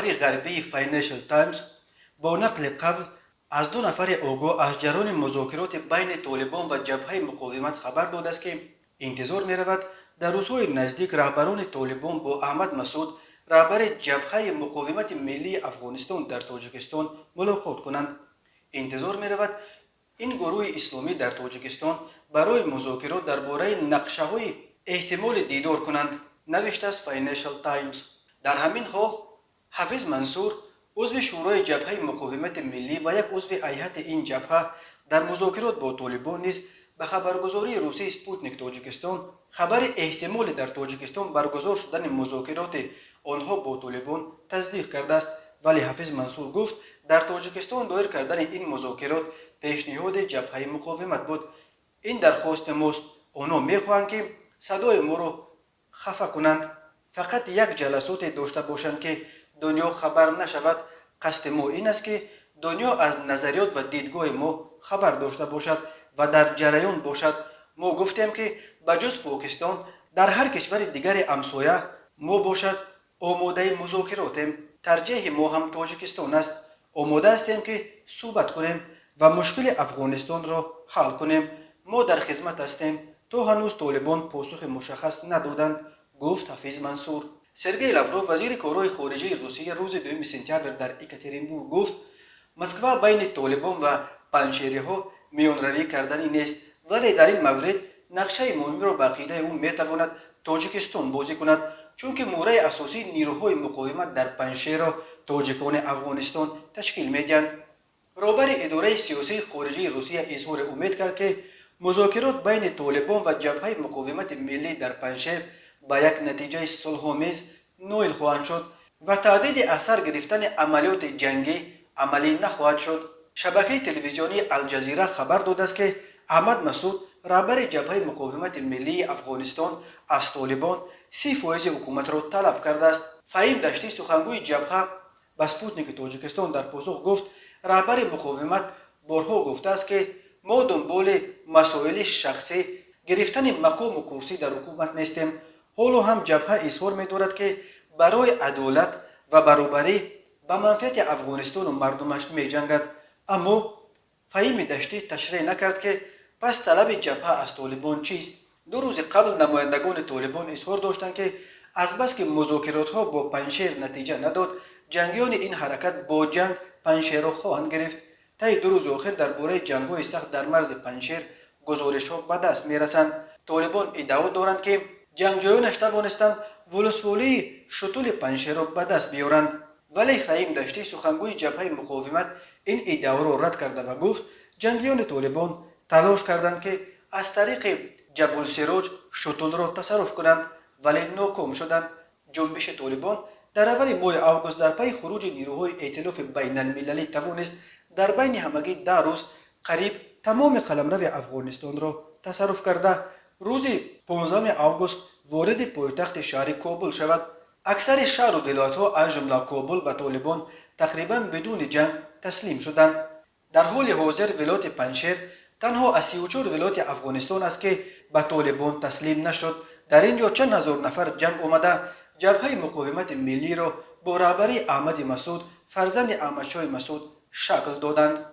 خبر غربی فاینانشل تایمز با نقل قبل از دو نفر اوگو از جریان مذاکرات بین طالبان و جبهه مقاومت خبر داده است که انتظار می رود در روزهای نزدیک رهبران طالبان با احمد مسعود رهبر جبهه مقاومت ملی افغانستان در تاجیکستان ملاقات کنند. انتظار می رود این گروه اسلامی در تاجیکستان برای مذاکرات درباره نقشه های احتمال دیدار کنند، نوشته است فاینانشل تایمز. در همین حال حافظ منصور عضو شورای جبهه مقاومت ملی و یک عضو هیئت این جبهه در مذاکرات با طالبان نیز به خبرگزاری روسی سپوتنیک تاجیکستان خبر احتمال در تاجیکستان برگزار شدن مذاکرات آنها با طالبان تصدیق کرده است. ولی حافظ منصور گفت در تاجیکستان دایر کردن این مذاکرات پیشنهاد جبهه مقاومت بود. این درخواست ماست. آنها میخواهند که صدای ما را خفه کنند، فقط یک جلسات داشته باشند که دنیا خبر نشود. قصد ما این است که دنیا از نظریات و دیدگاه ما خبر داشته باشد و در جریان باشد. ما گفتیم که بجز پاکستان در هر کشور دیگر همسایه ما باشد آماده مذاکراتیم. ترجیح ما هم تاجیکستان است. آماده هستیم که صحبت کنیم و مشکل افغانستان را حل کنیم. ما در خدمت هستیم. تا هنوز طالبان پاسخ مشخص ندادند، گفت حافظ منصور. سرگئی لاوروف وزیر کارهای خارجه روسیه روز 2 سپتامبر در اکاترینبورگ گفت مسکو بین طالبان و پنجشیری‌ها میانروی کردنی نیست، ولی در این مورد نقشه مهمی را به عقیده او میتواند تاجیکستان بازی کند، چون که موره اساسی نیروهای مقاومت در پنجشیر را تاجیکان افغانستان تشکیل میدهند. رهبر اداره سیاسی خارجه روسیه اظهار امید کرد که مذاکرات بین طالبان و جبهه مقاومت ملی در پنجشیر به یک نتیجه صلح‌آمیز نائل خواهند شد و تهدید اثر گرفتن عملیات جنگی عملی نخواهد شد. شبکه تلویزیونی الجزیره خبر داده است که احمد مسعود رهبر جبهه مقاومت ملی افغانستان از طالبان 30% حکومت را طلب کرده است. فهیم دشتی سخنگوی جبهه به سپوتنیک تاجیکستان در پاسخ گفت رهبر مقاومت بارها گفته است که ما دنبال مسائل شخصی گرفتن مقام و کرسی در حکومت نیستیم. حالا هم جبهه اظهار می‌دارد که برای عدالت و برابری به منفعت افغانستان و مردمش می‌جنگد. اما فهیم دشتی تشریح نکرد که پس طلب جبهه از طالبان چیست. 2 روز قبل نمایندگان طالبان اظهار داشتند که از بس که مذاکرات‌ها با پنجشیر نتیجه نداد، جنگیان این حرکت با جنگ پنجشیر را خواهند گرفت. طی 2 روز آخر درباره جنگ‌های سخت در مرز پنجشیر گزارش‌ها به دست می‌رسند. طالبان ادعا دارند که جنگجویانش توانستند ولسوالی شتول پنجشیر را به دست بیاورند، ولی فهیم دشتی سخنگوی جبهه مقاومت این ادعا را رد کرده و گفت جنگیان طالبان تلاش کردند که از طریق جبل سراج شتول را تصرف کنند ولی ناکام شدند. جنبش طالبان در اول ماه آگوست در پی خروج نیروهای ائتلاف بین المللی توانست در بین همگی 10 روز قریب تمام قلمرو افغانستان را تصرف کرده روز 15 آگوست وارد پایتخت شهر کابل شود. اکثر شهر و ولایت‌ها از جمله کابل به طالبان تقریبا بدون جنگ تسلیم شدند. در حال حاضر ولایت پنجشیر تنها از 34 ولایت افغانستان است که به طالبان تسلیم نشد. در اینجا چند هزار نفر جنگ آمده جبهه مقاومت ملی را با رهبری احمد مسعود فرزند احمدشاه مسعود شکل دادند.